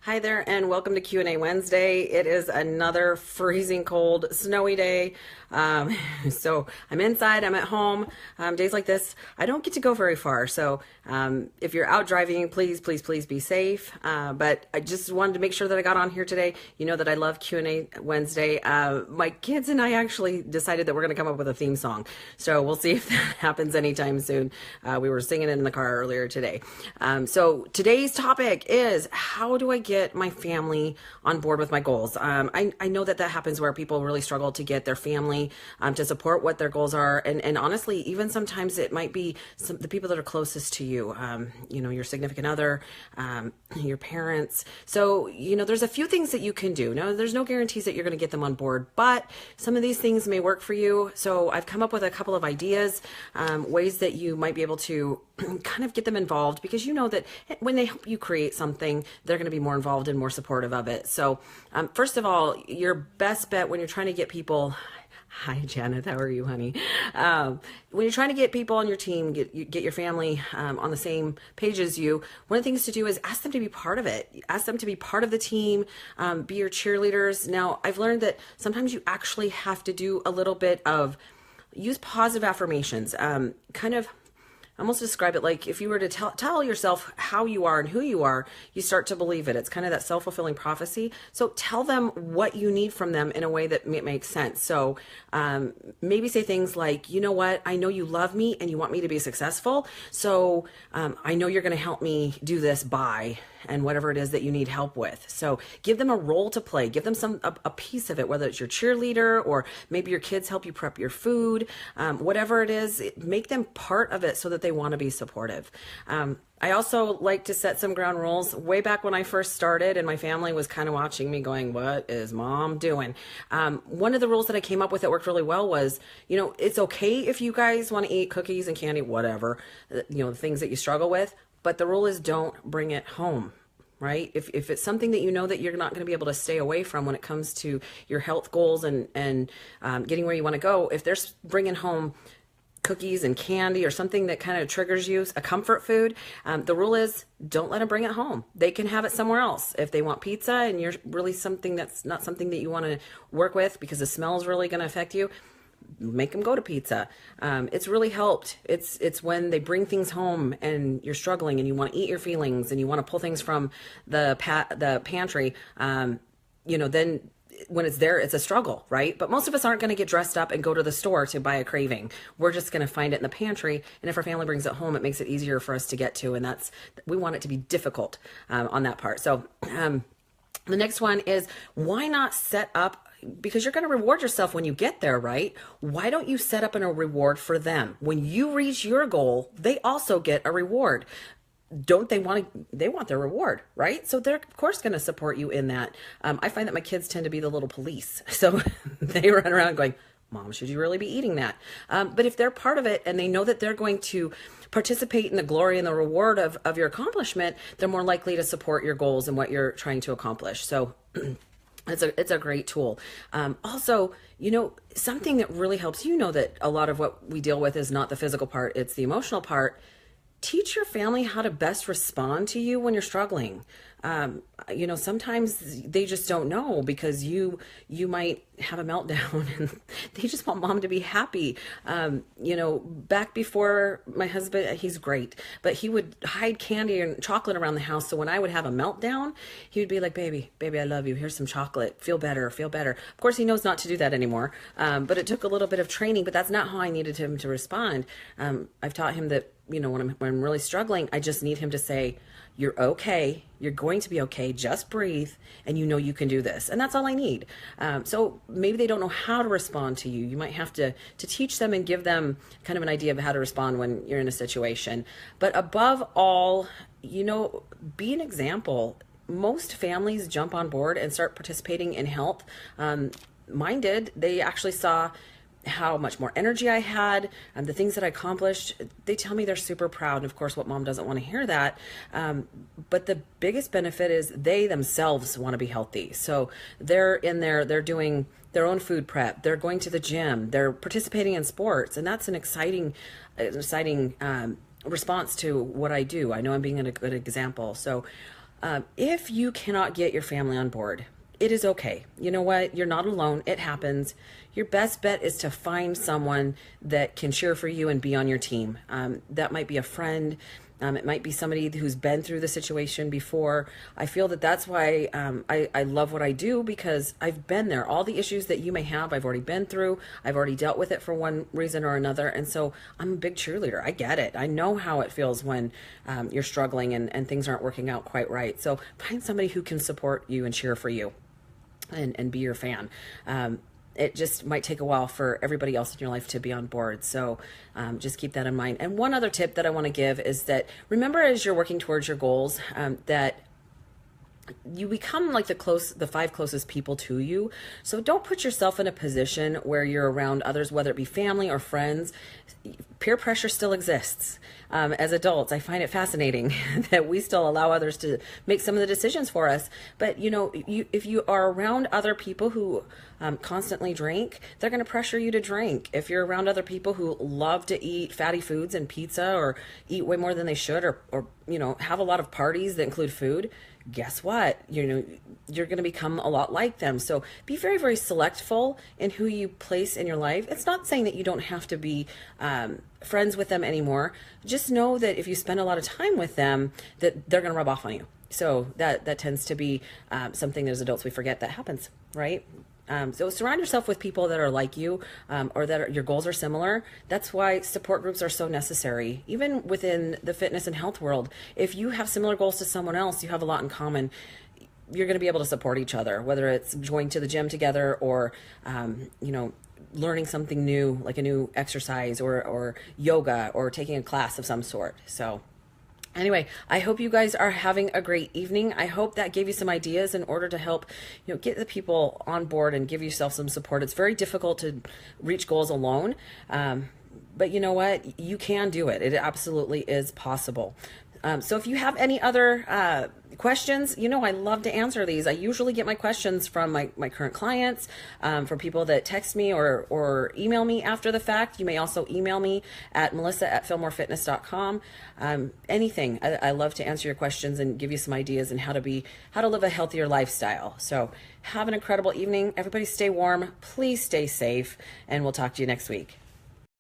Hi there, and welcome to Q&A Wednesday. It is another freezing cold, snowy day. Um, so I'm inside, I'm at home. Days like this, I don't get to go very far. So if you're out driving, please be safe. But I just wanted to make sure that I got on here today. You know that I love Q&A Wednesday. My kids and I actually decided that we're going to come up with a theme song. So we'll see if that happens anytime soon. We were singing it in the car earlier today. So today's topic is, how do I get my family on board with my goals? I know that happens where people really struggle to get their family to support what their goals are. And honestly, even sometimes it might be the people that are closest to you, your significant other, your parents. So, there's a few things that you can do. Now, there's no guarantees that you're going to get them on board, but some of these things may work for you. So I've come up with a couple of ideas, ways that you might be able to kind of get them involved, because you know that when they help you create something, they're going to be more involved and more supportive of it. So first of all, your best bet when you're trying to get people, hi Janet, how are you, honey? When you're trying to get people on your team, get your family on the same page as you, one of the things to do is ask them to be part of it. Ask them to be part of the team, be your cheerleaders. Now, I've learned that sometimes you actually have to do a little bit of use positive affirmations, I almost describe it like if you were to tell yourself how you are and who you are, you start to believe it. It's kind of that self-fulfilling prophecy. So tell them what you need from them in a way that makes sense. So maybe say things like, you know what, I know you love me and you want me to be successful. So I know you're going to help me do this by, and whatever it is that you need help with. So give them a role to play. Give them a piece of it, whether it's your cheerleader or maybe your kids help you prep your food, whatever it is, make them part of it so that they want to be supportive. I also like to set some ground rules. Way back when I first started and my family was kind of watching me going, what is mom doing? One of the rules that I came up with that worked really well was, it's okay if you guys want to eat cookies and candy, whatever, the things that you struggle with. But the rule is, don't bring it home, right? If it's something that you know that you're not going to be able to stay away from when it comes to your health goals and getting where you want to go, if they're bringing home cookies and candy or something that kind of triggers you, a comfort food, the rule is, don't let them bring it home. They can have it somewhere else. If they want pizza and you're really something that's not something that you want to work with because the smell is really going to affect you, make them go to pizza. It's really helped. It's when they bring things home and you're struggling and you want to eat your feelings and you want to pull things from the pantry, then when it's there, it's a struggle, right? But most of us aren't going to get dressed up and go to the store to buy a craving. We're just going to find it in the pantry. And if our family brings it home, it makes it easier for us to get to. And we want it to be difficult on that part. So the next one is, why not set up, because you're going to reward yourself when you get there, right? Why don't you set up a reward for them? When you reach your goal, they also get a reward. Don't they want their reward, right? So they're of course going to support you in that. I find that my kids tend to be the little police. So they run around going, Mom, should you really be eating that? But if they're part of it and they know that they're going to participate in the glory and the reward of your accomplishment, they're more likely to support your goals and what you're trying to accomplish. So it's a great tool. Also, something that really helps, that a lot of what we deal with is not the physical part, it's the emotional part. Teach your family how to best respond to you when you're struggling. Sometimes they just don't know, because you might have a meltdown and they just want mom to be happy. Back before my husband, he's great, but he would hide candy and chocolate around the house. So when I would have a meltdown, he would be like, baby, I love you. Here's some chocolate. Feel better. Of course, he knows not to do that anymore. But it took a little bit of training, but that's not how I needed him to respond. I've taught him that, when I'm really struggling, I just need him to say, you're okay. You're going to be okay. Just breathe. And you can do this. And that's all I need. So maybe they don't know how to respond to you. You might have to teach them and give them kind of an idea of how to respond when you're in a situation. But above all, be an example. Most families jump on board and start participating in health. Mine did. They actually saw how much more energy I had, and the things that I accomplished. They tell me they're super proud. And of course, what mom doesn't want to hear that. But the biggest benefit is they themselves want to be healthy. So they're in there, they're doing their own food prep. They're going to the gym. They're participating in sports. And that's an exciting response to what I do. I know I'm being a good example. So If you cannot get your family on board, it is okay. You know what? You're not alone. It happens. Your best bet is to find someone that can cheer for you and be on your team. That might be a friend. It might be somebody who's been through the situation before. I feel that that's why I love what I do, because I've been there. All the issues that you may have, I've already been through. I've already dealt with it for one reason or another. And so I'm a big cheerleader. I get it. I know how it feels when you're struggling and things aren't working out quite right. So find somebody who can support you and cheer for you and be your fan. It just might take a while for everybody else in your life to be on board. So just keep that in mind. And one other tip that I want to give is that remember, as you're working towards your goals, that you become like the 5 closest people to you. So don't put yourself in a position where you're around others, whether it be family or friends. Peer pressure still exists. As adults, I find it fascinating that we still allow others to make some of the decisions for us. But if you are around other people who constantly drink, they're going to pressure you to drink. If you're around other people who love to eat fatty foods and pizza, or eat way more than they should, or have a lot of parties that include food, guess what? You're going to become a lot like them. So be very, very selectful in who you place in your life. It's not saying that you don't have to be friends with them anymore. Just know that if you spend a lot of time with them, that they're going to rub off on you. So that tends to be something that as adults we forget that happens, right? So surround yourself with people that are like you, or that your goals are similar. That's why support groups are so necessary. Even within the fitness and health world, if you have similar goals to someone else, you have a lot in common. You're going to be able to support each other, whether it's going to the gym together, or learning something new, like a new exercise, or yoga, or taking a class of some sort. So anyway, I hope you guys are having a great evening. I hope that gave you some ideas in order to help, get the people on board and give yourself some support. It's very difficult to reach goals alone. But you know what? You can do it. It absolutely is possible. So if you have any other questions, I love to answer these. I usually get my questions from my current clients, from people that text me or email me after the fact. You may also email me at melissa@fillmorefitness.com. Anything. I love to answer your questions and give you some ideas on how to live a healthier lifestyle. So have an incredible evening. Everybody stay warm. Please stay safe, and we'll talk to you next week.